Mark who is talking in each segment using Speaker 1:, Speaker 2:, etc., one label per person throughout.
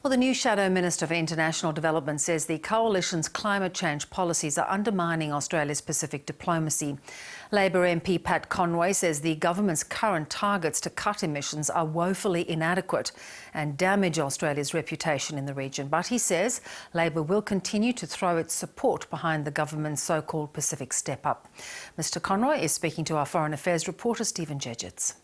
Speaker 1: Well, the new Shadow Minister for International Development says the Coalition's climate change policies are undermining Australia's Pacific diplomacy. Labor MP Pat Conroy says the government's current targets to cut emissions are woefully inadequate and damage Australia's reputation in the region. But he says Labor will continue to throw its support behind the government's so-called Pacific Step Up. Mr Conroy is speaking to our Foreign Affairs reporter Stephen Jedgetts.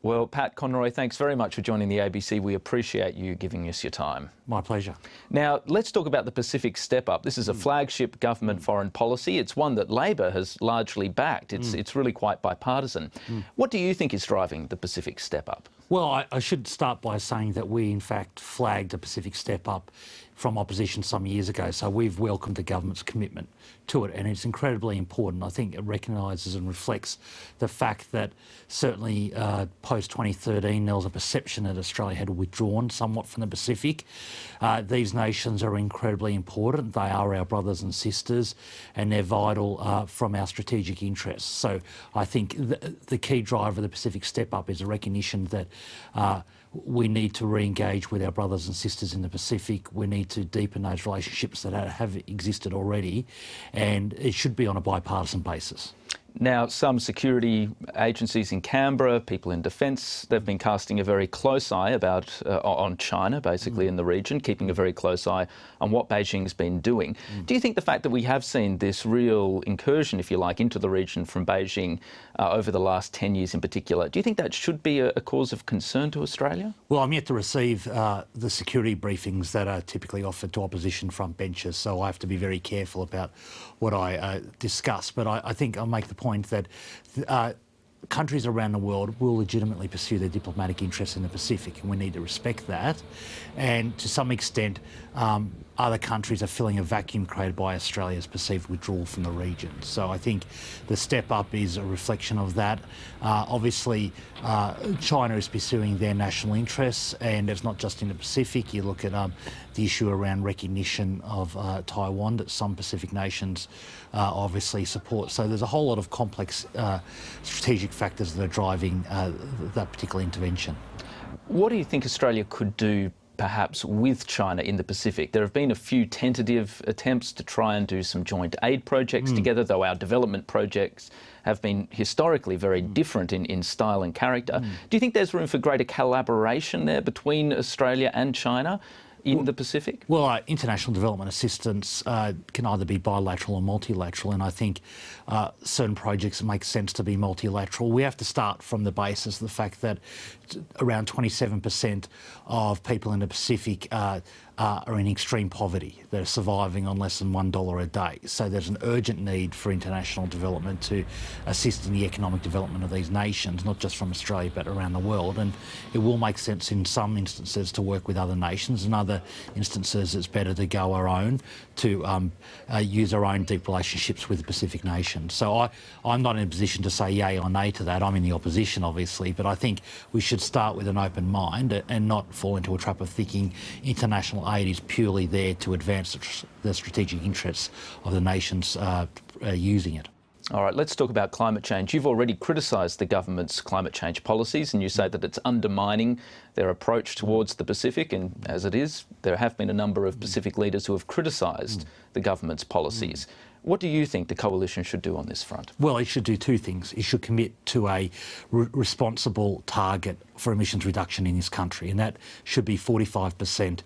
Speaker 2: Well, Pat Conroy, thanks very much for joining the ABC. We appreciate you giving us your time.
Speaker 3: My pleasure.
Speaker 2: Now, let's talk about the Pacific Step Up. This is a flagship government foreign policy. It's one that Labor has largely backed. It's really quite bipartisan. What do you think is driving the Pacific Step Up?
Speaker 3: Well, I should start by saying that we, in fact, flagged a Pacific Step Up from opposition some years ago, so we've welcomed the government's commitment to it, and it's incredibly important. I think it recognises and reflects the fact that certainly post-2013 there was a perception that Australia had withdrawn somewhat from the Pacific. These nations are incredibly important. They are our brothers and sisters, and they're vital from our strategic interests. So I think the key driver of the Pacific Step Up is a recognition that we need to re-engage with our brothers and sisters in the Pacific. We need to deepen those relationships that have existed already, and it should be on a bipartisan basis.
Speaker 2: Now, some security agencies in Canberra, people in defence, they've been casting a very close eye on China, basically, in the region, keeping a very close eye on what Beijing's been doing. Do you think the fact that we have seen this real incursion, if you like, into the region from Beijing over the last 10 years in particular, do you think that should be a cause of concern to Australia?
Speaker 3: Well, I'm yet to receive the security briefings that are typically offered to opposition front benches, so I have to be very careful about what I discuss. But I think I'll make the point that countries around the world will legitimately pursue their diplomatic interests in the Pacific, and we need to respect that. And to some extent, other countries are filling a vacuum created by Australia's perceived withdrawal from the region. So I think the step up is a reflection of that. Obviously, China is pursuing their national interests, and it's not just in the Pacific. You look at the issue around recognition of Taiwan that some Pacific nations obviously support. So there's a whole lot of complex strategic factors that are driving that particular intervention.
Speaker 2: What do you think Australia could do perhaps with China in the Pacific? There have been a few tentative attempts to try and do some joint aid projects together, though our development projects have been historically very different in style and character. Do you think there's room for greater collaboration there between Australia and China in the Pacific? Well,
Speaker 3: international development assistance can either be bilateral or multilateral, and I think certain projects make sense to be multilateral. We have to start from the basis of the fact that around 27% of people in the Pacific are in extreme poverty. They're surviving on less than $1 a day. So there's an urgent need for international development to assist in the economic development of these nations, not just from Australia but around the world. And it will make sense in some instances to work with other nations. In other instances, it's better to go our own, to use our own deep relationships with the Pacific nations. So I'm not in a position to say yay or nay to that. I'm in the opposition, obviously, but I think we should start with an open mind and not fall into a trap of thinking international aid is purely there to advance the strategic interests of the nations using it.
Speaker 2: All right, let's talk about climate change. You've already criticised the government's climate change policies, and you say that it's undermining their approach towards the Pacific, and as it is, there have been a number of Pacific leaders who have criticised the government's policies. What do you think the Coalition should do on this front?
Speaker 3: Well, it should do two things. It should commit to a responsible target for emissions reduction in this country, and that should be 45%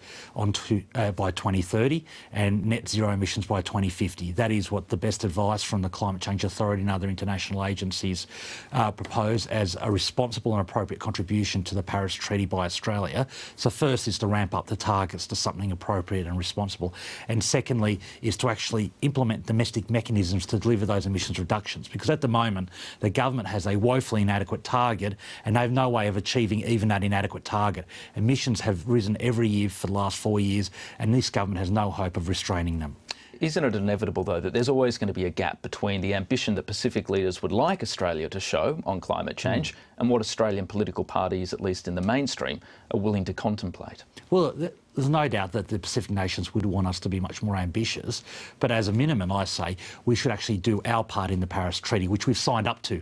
Speaker 3: by 2030 and net zero emissions by 2050. That is what the best advice from the Climate Change Authority and other international agencies propose as a responsible and appropriate contribution to the Paris Treaty by Australia. So first is to ramp up the targets to something appropriate and responsible, and secondly is to actually implement domestic mechanisms to deliver those emissions reductions, because at the moment the government has a woefully inadequate target and they have no way of achieving even that inadequate target. Emissions have risen every year for the last 4 years, and this government has no hope of restraining them.
Speaker 2: Isn't it inevitable, though, that there's always going to be a gap between the ambition that Pacific leaders would like Australia to show on climate change and what Australian political parties, at least in the mainstream, are willing to contemplate?
Speaker 3: Well, there's no doubt that the Pacific nations would want us to be much more ambitious, but as a minimum, I say, we should actually do our part in the Paris Treaty, which we've signed up to.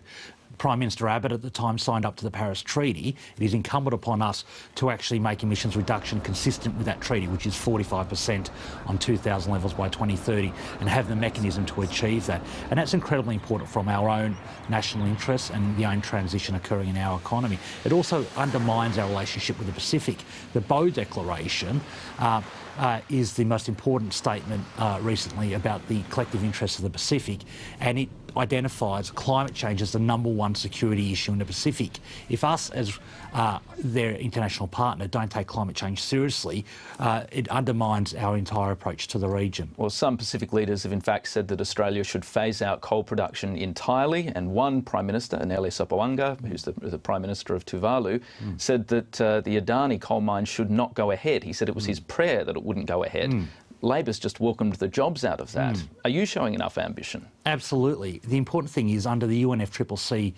Speaker 3: Prime Minister Abbott at the time signed up to the Paris Treaty, it is incumbent upon us to actually make emissions reduction consistent with that treaty, which is 45% on 2000 levels by 2030, and have the mechanism to achieve that. And that's incredibly important from our own national interests and the own transition occurring in our economy. It also undermines our relationship with the Pacific. The Boe Declaration is the most important statement recently about the collective interests of the Pacific, and it identifies climate change as the #1 security issue in the Pacific. If us as their international partner don't take climate change seriously, it undermines our entire approach to the region.
Speaker 2: Well, some Pacific leaders have in fact said that Australia should phase out coal production entirely, and one Prime Minister, Anele Sopoaga, who's the Prime Minister of Tuvalu, said that the Adani coal mine should not go ahead. He said it was his prayer that it wouldn't go ahead. Labor's just welcomed the jobs out of that. Are you showing enough ambition?
Speaker 3: Absolutely. The important thing is under the UNFCCC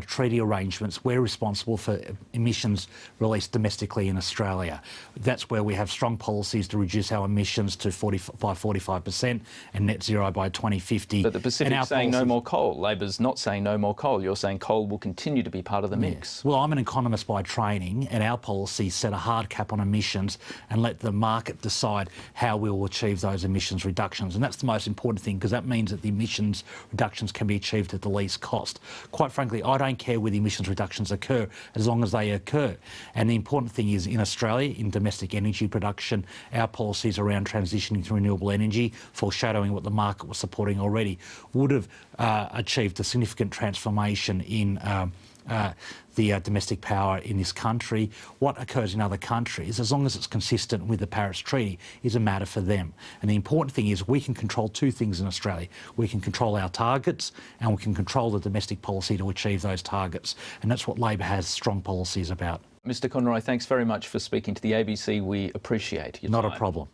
Speaker 3: treaty arrangements, we're responsible for emissions released domestically in Australia. That's where we have strong policies to reduce our emissions to 45% and net zero by 2050.
Speaker 2: But the Pacific's saying no more coal. Labor's not saying no more coal. You're saying coal will continue to be part of the mix.
Speaker 3: Well, I'm an economist by training, and our policies set a hard cap on emissions and let the market decide how we will achieve those emissions reductions. And that's the most important thing, because that means that the emissions reductions can be achieved at the least cost. Quite frankly, I don't care where the emissions reductions occur as long as they occur. And the important thing is in Australia, in domestic energy production, our policies around transitioning to renewable energy, foreshadowing what the market was supporting already, would have achieved a significant transformation in the domestic power in this country. What occurs in other countries, as long as it's consistent with the Paris Treaty, is a matter for them. And the important thing is we can control two things in Australia. We can control our targets and we can control the domestic policy to achieve those targets. And that's what Labor has strong policies about.
Speaker 2: Mr. Conroy, thanks very much for speaking to the ABC. We appreciate your time.
Speaker 3: Not a problem.